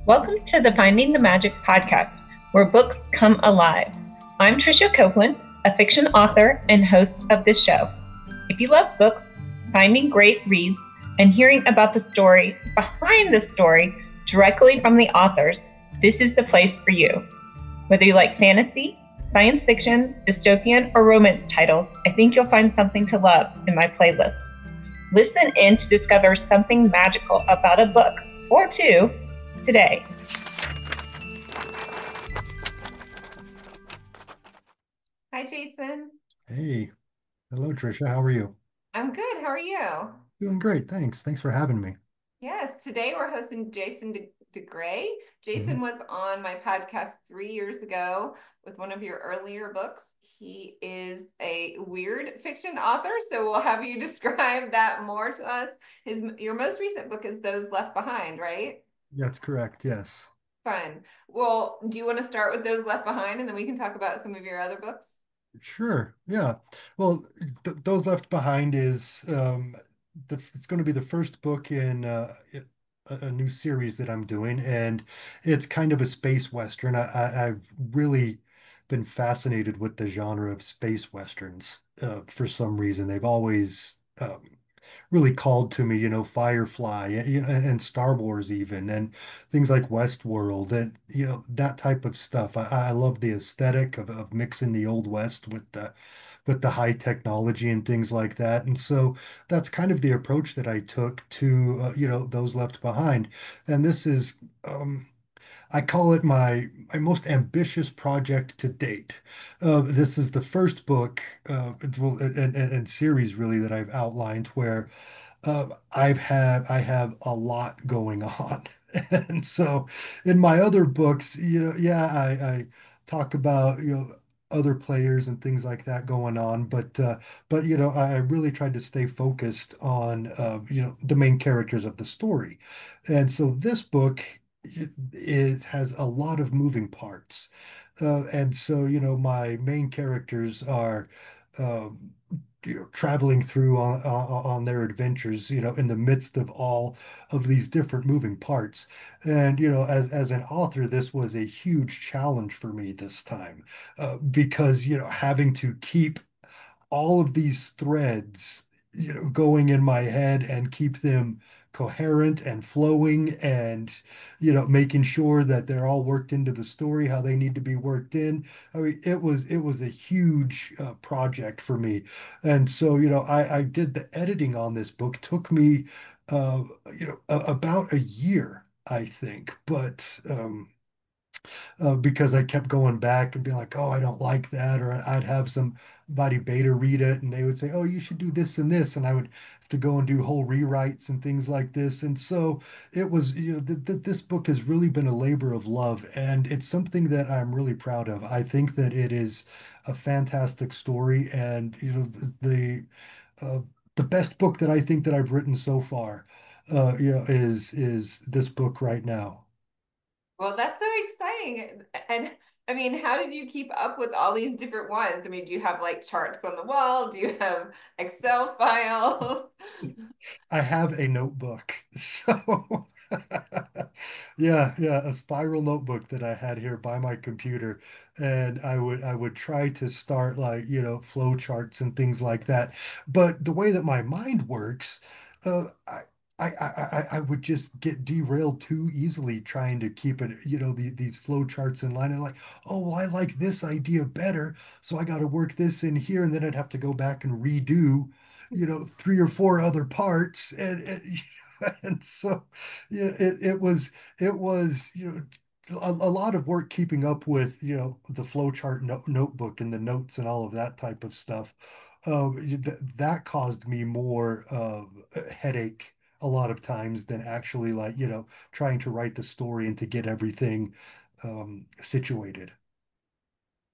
Welcome to the Finding the Magic podcast, where books come alive. I'm Tricia Copeland, a fiction author and host of this show. If you love books, finding great reads, and hearing about the story behind the story directly from the authors, this is the place for you. Whether you like fantasy, science fiction, dystopian, or romance titles, I think you'll find something to love in my playlist. Listen in to discover something magical about a book or two today. Hi, Jason. Hey, hello Tricia. How are you? I'm good. How are you? Doing great, thanks. Thanks for having me. Yes, today we're hosting Jason DeGray. Mhm. Jason was on my podcast 3 years ago with one of your earlier books. He is a weird fiction author, so we'll have you describe that more to us. Your most recent book is Those Left Behind, right? That's correct, yes. Fun. Well, do you want to start with Those Left Behind and then we can talk about some of your other books? Sure, yeah. Well, th Those Left Behind is it's going to be the first book in a new series that I'm doing, and it's kind of a space western. I've really been fascinated with the genre of space westerns for some reason. They've always really called to me, Firefly, and Star Wars even, and things like Westworld, and that type of stuff. I love the aesthetic of mixing the old West with the high technology and things like that. And so that's kind of the approach that I took to Those Left Behind. And this is I call it my most ambitious project to date. This is the first book, well, and series really that I've outlined where I have a lot going on. And so in my other books, yeah, I talk about, other players and things like that going on, but I really tried to stay focused on the main characters of the story. And so this book has a lot of moving parts. And so, my main characters are um, traveling through on their adventures, in the midst of all of these different moving parts. And, as an author, this was a huge challenge for me this time, because, having to keep all of these threads, going in my head and keep them coherent and flowing and, making sure that they're all worked into the story how they need to be worked in. I mean, it was a huge project for me. And so, I did the editing on this book, took me, about a year, I think, but because I kept going back and being like, oh, I don't like that. Or I'd have somebody beta read it and they would say, oh, you should do this and this. And I would have to go and do whole rewrites and things like this. And so it was, this book has really been a labor of love. And it's something that I'm really proud of. I think that it is a fantastic story. And, uh, the best book that I think that I've written so far, is this book right now. Well, that's so exciting. And I mean, how did you keep up with all these different ones? I mean, do you have like charts on the wall? Do you have Excel files? I have a notebook. So yeah, a spiral notebook that I had here by my computer. And I would try to start like, flow charts and things like that. But the way that my mind works, I would just get derailed too easily trying to keep it, these flow charts in line. And like, oh, well, I like this idea better, so I got to work this in here, and then I'd have to go back and redo, three or four other parts, and and so it was a lot of work keeping up with the flowchart notebook and the notes and all of that type of stuff. That caused me more headache a lot of times than actually, like, trying to write the story and to get everything situated.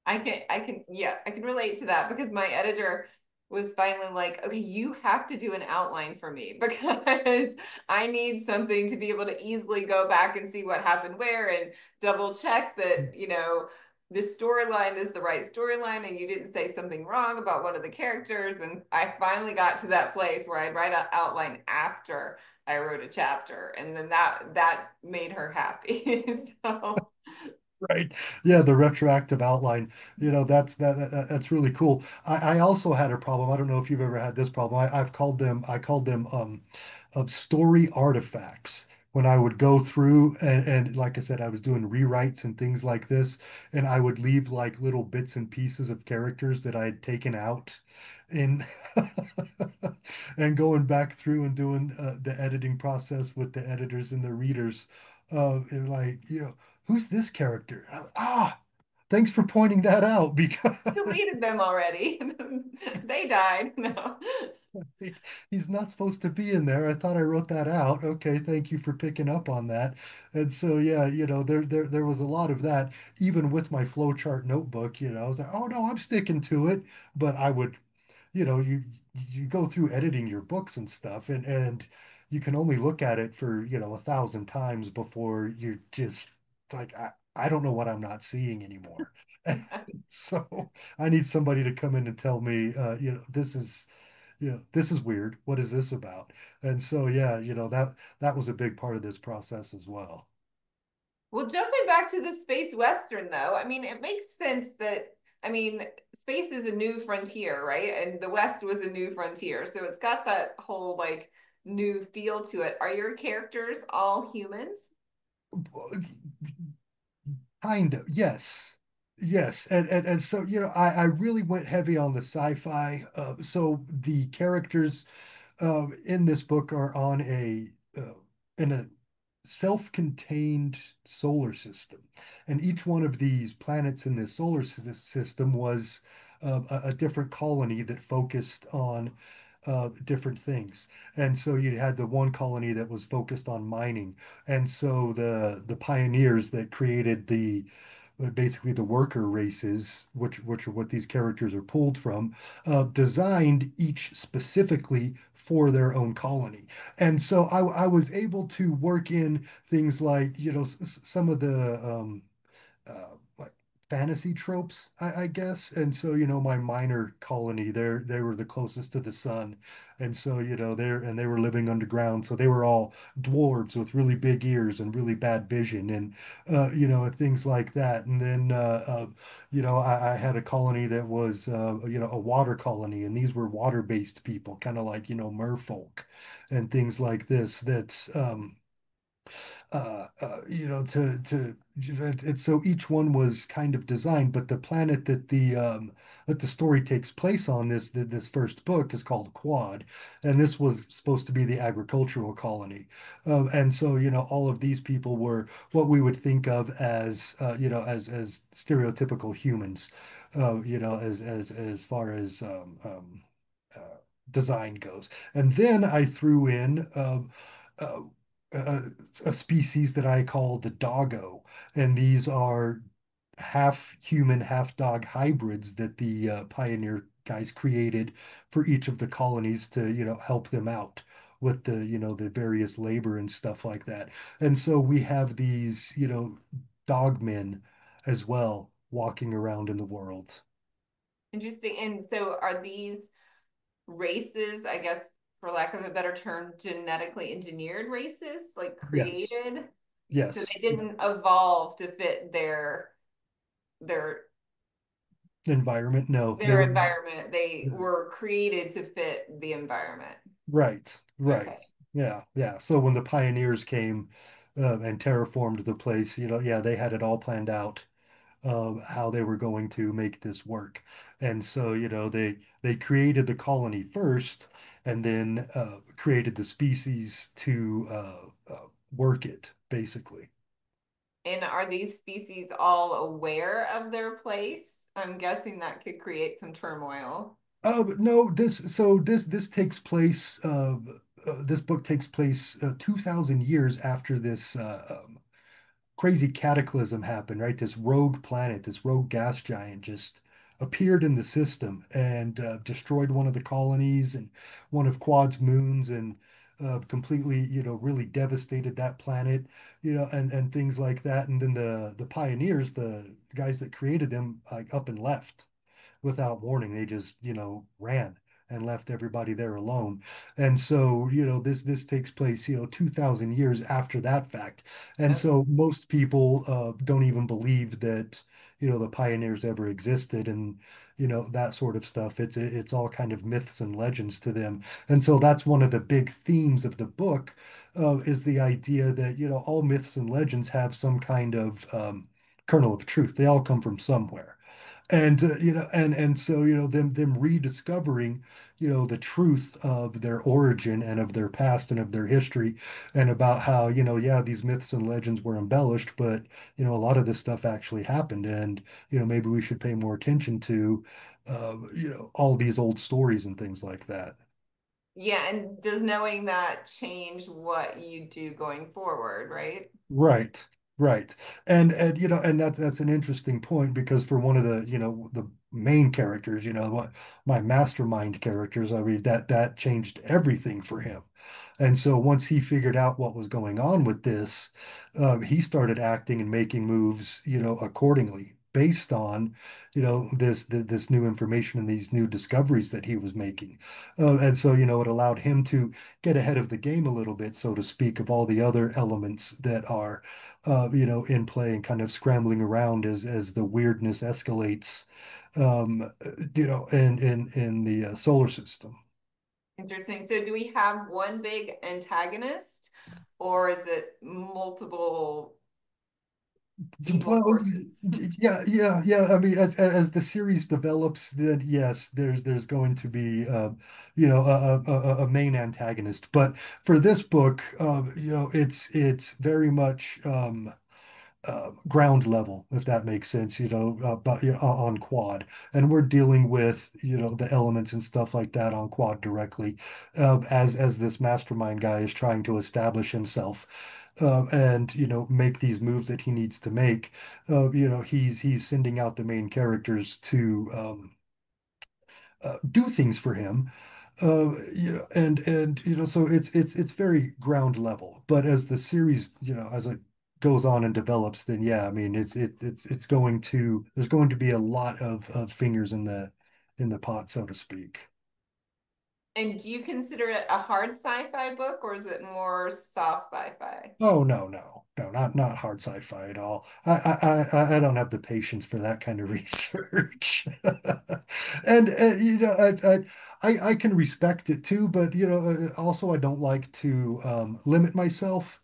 Yeah, I can relate to that because my editor was finally like, okay, you have to do an outline for me because I need something to be able to easily go back and see what happened where and double check that, this storyline is the right storyline and you didn't say something wrong about one of the characters. And I finally got to that place where I'd write an outline after. I wrote a chapter, and then that made her happy. So Right. Yeah, the retroactive outline, that's really cool. I also had a problem. I don't know if you've ever had this problem. I called them story artifacts when I would go through and like I said, I was doing rewrites and things like this, and I would leave like little bits and pieces of characters that I had taken out in and going back through and doing the editing process with the editors and the readers. And like, who's this character? Thanks for pointing that out because deleted them already. They died. No. he's not supposed to be in there. I thought I wrote that out. Okay, thank you for picking up on that. And so yeah, there was a lot of that even with my flowchart notebook, I was like, "Oh no, I'm sticking to it." But I would, you go through editing your books and stuff and you can only look at it for, 1,000 times before you're just it's like I don't know what I'm not seeing anymore. So I need somebody to come in and tell me, this is weird. What is this about? And so, yeah, that was a big part of this process as well. Well, jumping back to the space western, though, I mean, it makes sense that, I mean, space is a new frontier, right? And the West was a new frontier. So it's got that whole like new feel to it. Are your characters all humans? Kind of, yes. Yes. And so, I really went heavy on the sci-fi. So the characters in this book are on in a self-contained solar system, and each one of these planets in this system was a different colony that focused on different things. And so you had the one colony that was focused on mining, and so the pioneers that created the basically the worker races, which are what these characters are pulled from, designed each specifically for their own colony. And so I was able to work in things like, some of the like fantasy tropes, I guess. And so, my minor colony, they were the closest to the sun. And so, they were living underground. So they were all dwarves with really big ears and really bad vision and, and things like that. And then, I had a colony that was, a water colony, and these were water-based people, kind of like, merfolk and things like this. And so each one was kind of designed, but the planet that the story takes place on, this first book, is called Quad, and this was supposed to be the agricultural colony. And so, all of these people were what we would think of as, as stereotypical humans, as far as uh, design goes. And then I threw in uh, a, a species that I call the doggo, and these are half human, half dog hybrids that the pioneer guys created for each of the colonies to, help them out with the various labor and stuff like that. And so we have these, dog men as well walking around in the world. Interesting. And so are these races, I guess, for lack of a better term, genetically engineered races, like Yes, created? So yes. they didn't evolve to fit their Environment, no, they their were environment. They were created to fit the environment. right, right. Okay. Yeah, yeah. So when the pioneers came and terraformed the place, yeah, they had it all planned out how they were going to make this work. And so, they created the colony first and then created the species to work it, basically. And are these species all aware of their place? I'm guessing that could create some turmoil. But no, this takes place. This book takes place 2,000 years after this crazy cataclysm happened, right? This rogue planet, this rogue gas giant just appeared in the system and destroyed one of the colonies and one of Quad's moons and completely, really devastated that planet, and things like that. And then the pioneers, the guys that created them, like up and left without warning. They just, ran. and left everybody there alone. And so, this takes place, 2000 years after that fact. And Okay. so most people don't even believe that, the pioneers ever existed, and that sort of stuff. It's all kind of myths and legends to them. And so that's one of the big themes of the book, is the idea that, all myths and legends have some kind of kernel of truth. They all come from somewhere. And and so them rediscovering the truth of their origin and of their past and of their history, and about how yeah, these myths and legends were embellished, but a lot of this stuff actually happened, and maybe we should pay more attention to all these old stories and things like that. Yeah, and does knowing that change what you do going forward, right? Right, right. And that's an interesting point, because for one of the main characters, what my mastermind characters, I mean, that changed everything for him. And so once he figured out what was going on with this, he started acting and making moves, accordingly, based on, this new information and these new discoveries that he was making. And so, it allowed him to get ahead of the game a little bit, so to speak, of all the other elements that are, in play and kind of scrambling around as the weirdness escalates, in the solar system. Interesting. So do we have one big antagonist, or is it multiple evil Well, forces? yeah, yeah, yeah. I mean, as the series develops, then yes, there's going to be, a main antagonist. But for this book, it's very much, ground level, if that makes sense, but on quad. And we're dealing with, the elements and stuff like that on quad directly, as this mastermind guy is trying to establish himself. And make these moves that he needs to make. He's sending out the main characters to do things for him. And so it's very ground level. But as the series, as it goes on and develops, then yeah, I mean, it's going to there's going to be a lot of fingers in the pot, so to speak. And do you consider it a hard sci-fi book, or is it more soft sci-fi? Oh, no, no, no, not hard sci-fi at all. I don't have the patience for that kind of research. And I can respect it too, but also I don't like to limit myself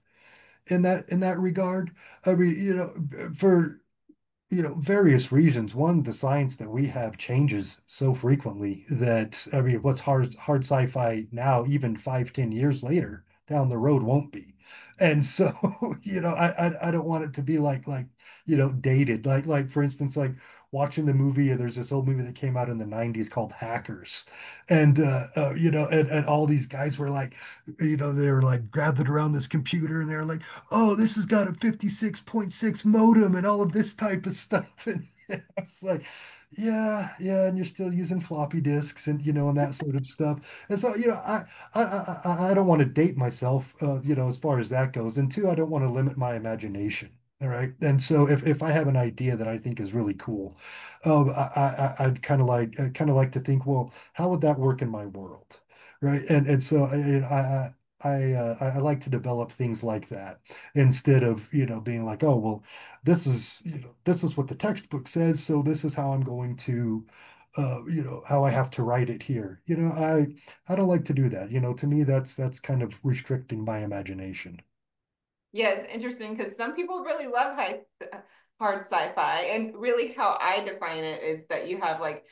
in that regard. I mean, for various reasons. One, the science that we have changes so frequently that, I mean, what's hard sci-fi now, even 5, 10 years later down the road, won't be. And so, I don't want it to be like, dated. Like for instance, like watching the movie, there's this old movie that came out in the 90s called Hackers. And and all these guys were like, they were like gathered around this computer, and they're like, oh, this has got a 56.6 modem and all of this type of stuff. And it's like, yeah, yeah, and you're still using floppy disks, and and that sort of stuff. And so, I don't want to date myself, as far as that goes. And two, I don't want to limit my imagination. All right. And so if I have an idea that I think is really cool, I'd kind of like to think, well, how would that work in my world? Right. And so I like to develop things like that, instead of, being like, oh, well, this is what the textbook says, so this is how I'm going to, how I have to write it here. I don't like to do that. To me, that's kind of restricting my imagination. Yeah, it's interesting because some people really love hard sci-fi, and really how I define it is that you have like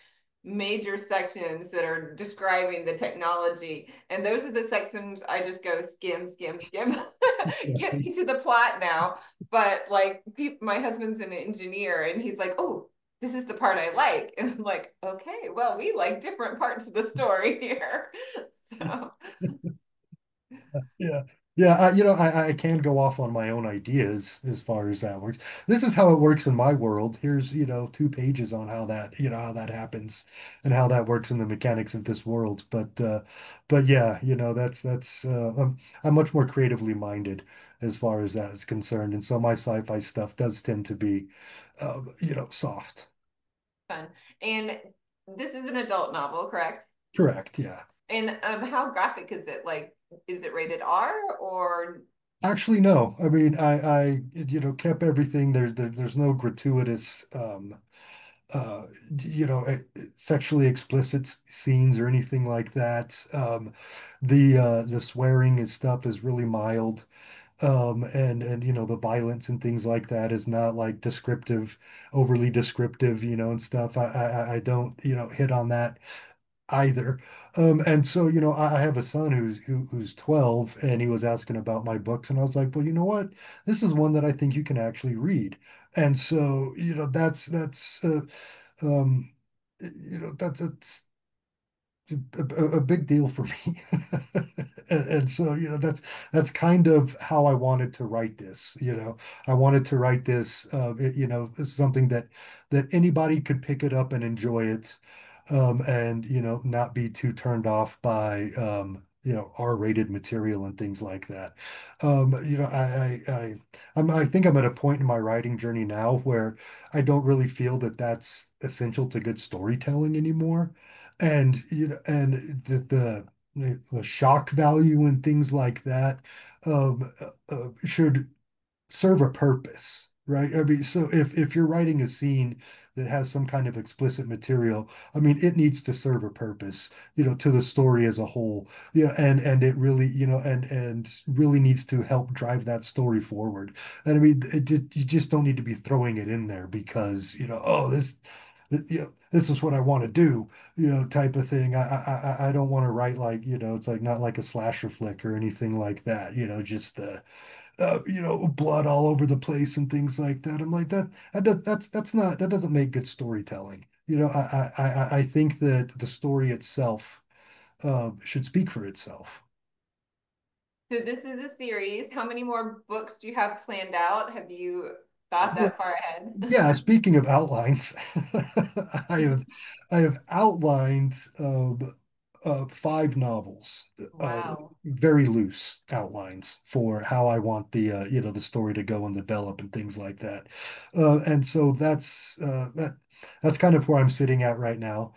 major sections that are describing the technology, and those are the sections I just go skim, skim, skim. Get me to the plot now. But like, my husband's an engineer, and he's like, "Oh, this is the part I like," and I'm like, "Okay, well, we like different parts of the story here." So Yeah. Yeah, I can go off on my own ideas as far as that works. This is how it works in my world. Here's, 2 pages on how that happens and how that works in the mechanics of this world. But yeah, that's I'm much more creatively minded as far as that is concerned. And so my sci-fi stuff does tend to be, soft. fun. And this is an adult novel, correct? Correct, yeah. And how graphic is it? Like, is it rated R or Actually, no. I mean, kept everything. There's no gratuitous, uh, sexually explicit scenes or anything like that. The swearing and stuff is really mild. And the violence and things like that is not like descriptive, overly descriptive, and stuff. I don't, hit on that either. And so, I have a son who's 12, and he was asking about my books, and I was like, well, you know what? This is one that I think you can actually read. And so, um, that's a big deal for me. And so, that's kind of how I wanted to write this. I wanted to write this, something that anybody could pick it up and enjoy it, and not be too turned off by R-rated material and things like that. I think I'm at a point in my writing journey now where I don't really feel that that's essential to good storytelling anymore. And the shock value and things like that should serve a purpose, right? I mean, so if you're writing a scene that has some kind of explicit material, I mean, it needs to serve a purpose, to the story as a whole, and it really, and really needs to help drive that story forward. And I mean, you just don't need to be throwing it in there because, oh, this is what I want to do, type of thing. I don't want to write like, it's like not like a slasher flick or anything like that, just the blood all over the place and things like that. I'm like that's not that doesn't make good storytelling. I think that the story itself should speak for itself. so this is a series. How many more books do you have planned out? Have you thought Well, that far ahead? yeah, speaking of outlines, I have I have outlined five novels, uh, Wow. very loose outlines for how I want the story to go and develop and things like that. And so that's kind of where I'm sitting at right now.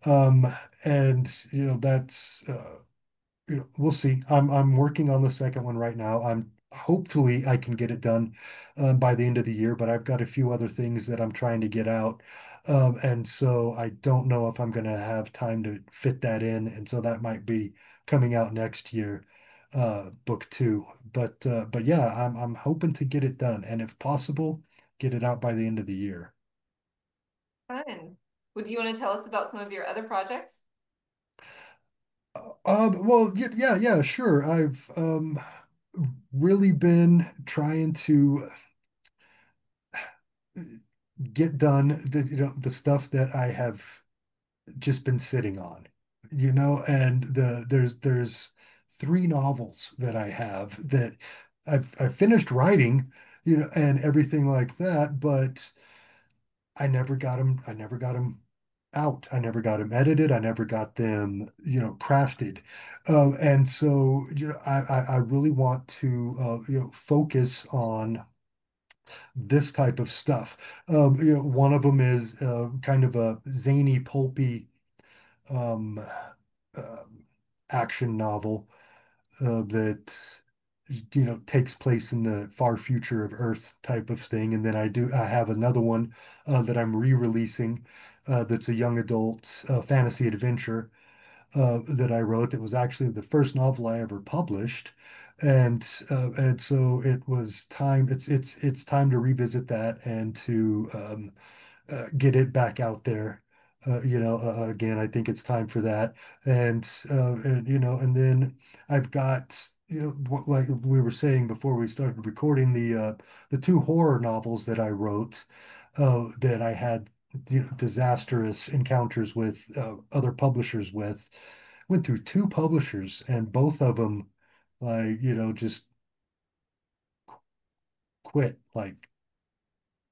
And that's we'll see. I'm working on the second one right now. I'm hopefully I can get it done by the end of the year, but I've got a few other things that I'm trying to get out. And so I don't know if I'm going to have time to fit that in. And so that might be coming out next year, book two. But yeah, I'm hoping to get it done, and if possible, get it out by the end of the year. Fun. Would you want to tell us about some of your other projects? Well, yeah, sure. I've really been trying to get done the stuff that I have just been sitting on, and there's three novels that I have that I've finished writing, and everything like that, but I never got them out. I never got them edited. I never got them, crafted. And so, I really want to, focus on this type of stuff. One of them is kind of a zany, pulpy um, uh, action novel that takes place in the far future of Earth type of thing. And then I have another one that I'm re-releasing that's a young adult fantasy adventure that I wrote. That was actually the first novel I ever published. And so it was time. It's time to revisit that and to get it back out there. Again, I think it's time for that. And then I've got, like we were saying before we started recording, the two horror novels that I wrote, that I had, disastrous encounters with other publishers with. Went through two publishers, and both of them, like, just quit, like,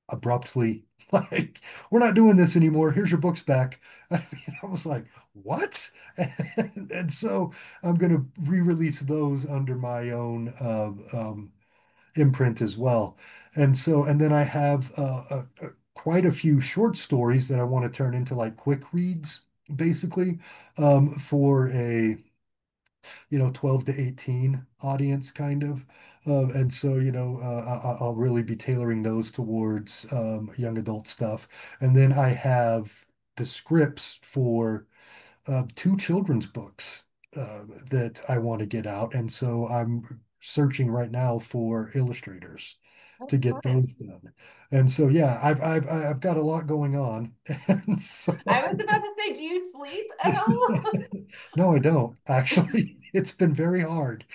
abruptly, like, we're not doing this anymore. Here's your books back. I mean, I was like, what? And so I'm going to re-release those under my own imprint as well. And then I have quite a few short stories that I want to turn into like quick reads. basically, for a 12 to 18 audience kind of. And so, I'll really be tailoring those towards young adult stuff. And then I have the scripts for two children's books that I want to get out. And so I'm searching right now for illustrators That's to get fun. those done. And so, yeah, I've got a lot going on. And I so was about to say, do you sleep at all? no, I don't actually. It's been very hard.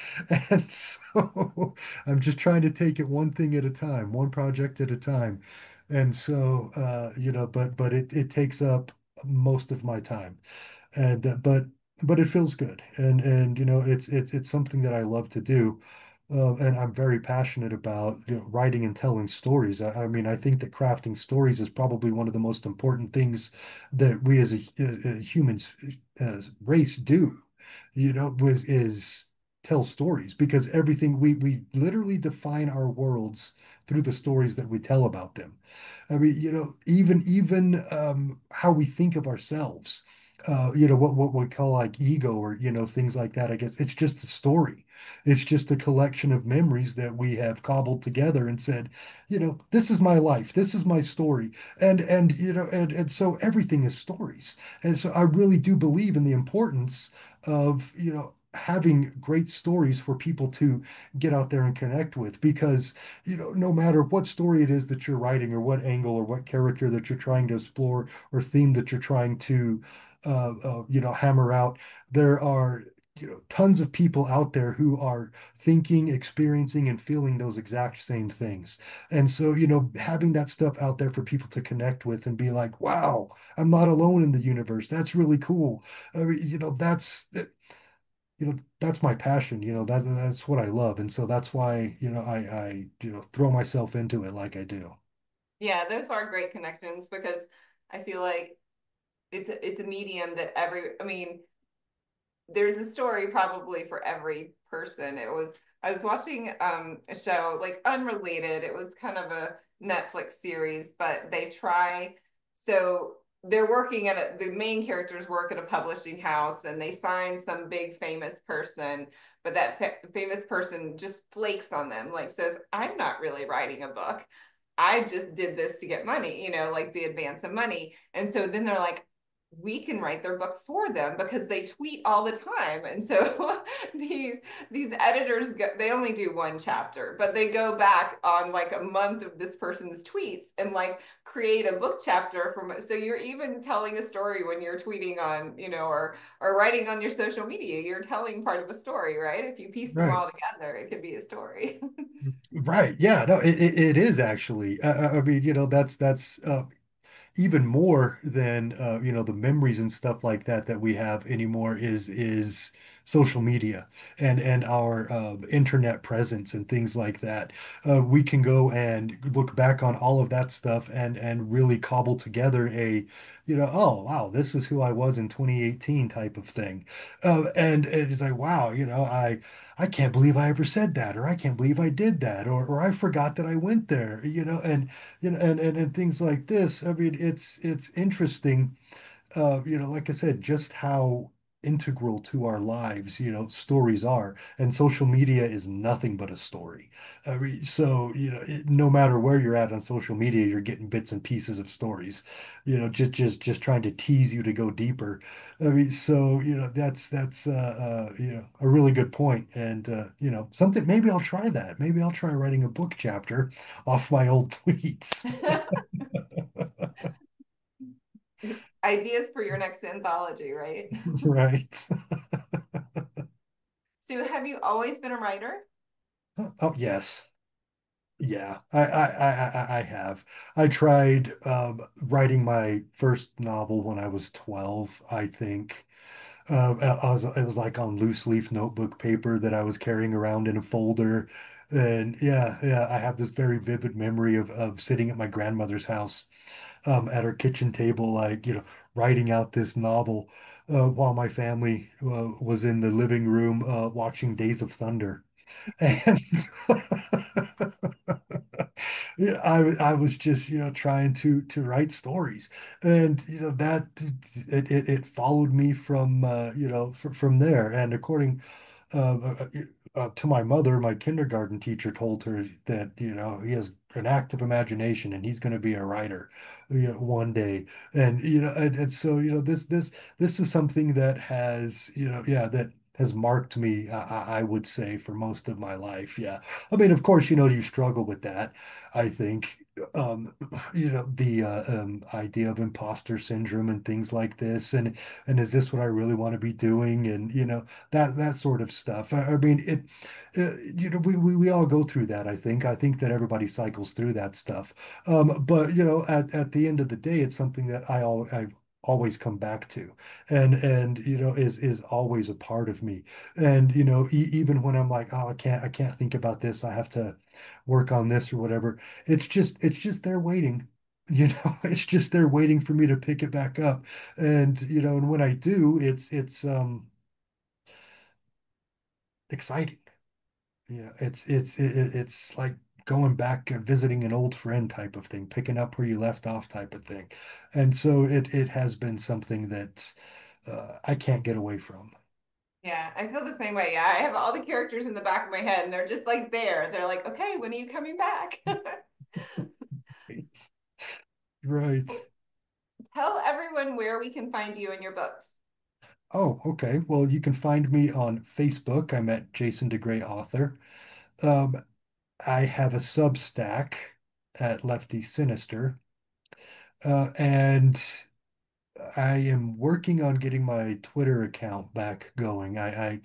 And so I'm just trying to take it one thing at a time, one project at a time. And so, but it takes up most of my time. And but it feels good. And it's something that I love to do. And I'm very passionate about writing and telling stories. I mean, I think that crafting stories is probably one of the most important things that we as a humans as race do, was is tell stories because everything we literally define our worlds through the stories that we tell about them. I mean, even how we think of ourselves, what we call like ego or things like that. I guess it's just a story. It's just a collection of memories that we have cobbled together and said, this is my life, this is my story, and so everything is stories. And so I really do believe in the importance of having great stories for people to get out there and connect with because no matter what story it is that you're writing or what angle or what character that you're trying to explore or theme that you're trying to hammer out, there are tons of people out there who are thinking, experiencing, and feeling those exact same things. And so, having that stuff out there for people to connect with and be like, wow, I'm not alone in the universe. That's really cool. I mean, that's my passion. That's what I love. And so that's why, I throw myself into it like I do. Yeah, those are great connections because I feel like it's a medium that I mean, there's a story probably for every person. I was watching a show like unrelated. It was kind of a Netflix series, but so they're working at the main characters work at a publishing house and they sign some big famous person, but that famous person just flakes on them, like says, I'm not really writing a book. I just did this to get money, like the advance of money. And so then they're like, we can write their book for them because they tweet all the time. And so these editors they only do one chapter, but they go back on like a month of this person's tweets and like create a book chapter from it. So you're even telling a story when you're tweeting on, or writing on your social media. You're telling part of a story, right? If you piece them Right. all together, it could be a story. Right. Yeah. No, it is actually. I mean, that's even more than the memories and stuff like that that we have anymore is social media and our internet presence and things like that. We can go and look back on all of that stuff and really cobble together a oh wow, this is who I was in 2018 type of thing. And it's like wow, I can't believe I ever said that, or I can't believe I did that, or I forgot that I went there, and things like this. I mean, it's interesting, like I said, just how integral to our lives, stories are. And social media is nothing but a story. I mean, so, no matter where you're at on social media, you're getting bits and pieces of stories, just trying to tease you to go deeper. I mean, so, that's a really good point. And, something, maybe I'll try that. Maybe I'll try writing a book chapter off my old tweets. Ideas for your next anthology, right? Right. So have you always been a writer? Oh, yes. Yeah, I have. I tried writing my first novel when I was 12, I think. It was like on loose leaf notebook paper that I was carrying around in a folder. And yeah, I have this very vivid memory of sitting at my grandmother's house at her kitchen table, like, writing out this novel while my family was in the living room watching Days of Thunder. And I was just, trying to write stories, and that it followed me from from there. And according to my mother, my kindergarten teacher told her that he has an active imagination and he's going to be a writer, one day. And and so this is something that has that has marked me, I would say, for most of my life. Yeah. I mean, of course, you struggle with that. I think, um, the idea of imposter syndrome and things like this, and is this what I really want to be doing? And that sort of stuff. I mean, we all go through that. I think that everybody cycles through that stuff. But at the end of the day, it's something that I've always come back to, and is always a part of me. And even when I'm like, oh, I can't think about this, I have to work on this or whatever, it's just there waiting. It's just there waiting for me to pick it back up. And and when I do, it's exciting. It's like going back and visiting an old friend type of thing, picking up where you left off type of thing. And so it has been something that I can't get away from. Yeah, I feel the same way. Yeah, I have all the characters in the back of my head and they're just like there. They're like, okay, when are you coming back? Right. Tell everyone where we can find you and your books. Oh, okay. Well, you can find me on Facebook. I'm at Jason DeGray Author. Um, I have a Substack at Lefty Sinister. And I am working on getting my Twitter account back going. I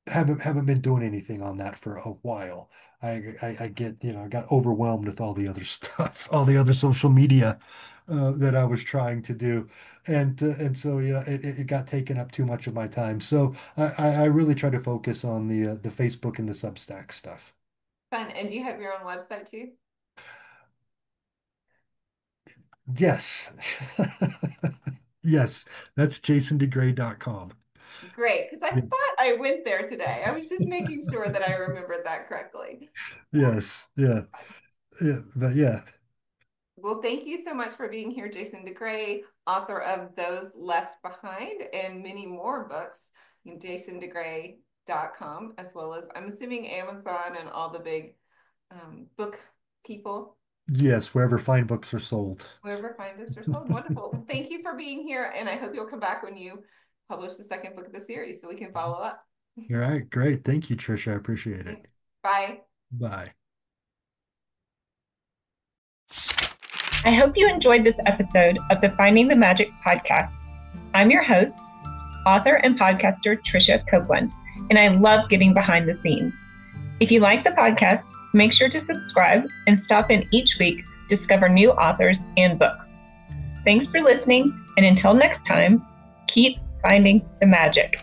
haven't been doing anything on that for a while. I get, I got overwhelmed with all the other stuff, all the other social media that I was trying to do, and so it got taken up too much of my time. So I really try to focus on the Facebook and the Substack stuff. Fun. And do you have your own website too? Yes. Yes, that's jasondegray.com. Great, because I thought I went there today. I was just making sure that I remembered that correctly. Yes, yeah, yeah, but yeah. Well, thank you so much for being here, Jason DeGray, author of Those Left Behind and many more books, jasondegray.com, as well as I'm assuming Amazon and all the big book people, Yes, wherever fine books are sold. wherever fine books are sold. Wonderful. Well, thank you for being here, and I hope you'll come back when you publish the second book of the series so we can follow up. All right, great. Thank you, Trisha. I appreciate it. Thanks. Bye. Bye. I hope you enjoyed this episode of the Finding the Magic podcast. I'm your host, author and podcaster Trisha Copeland, and I love getting behind the scenes. If you like the podcast, make sure to subscribe and stop in each week to discover new authors and books. Thanks for listening, and until next time, keep finding the magic.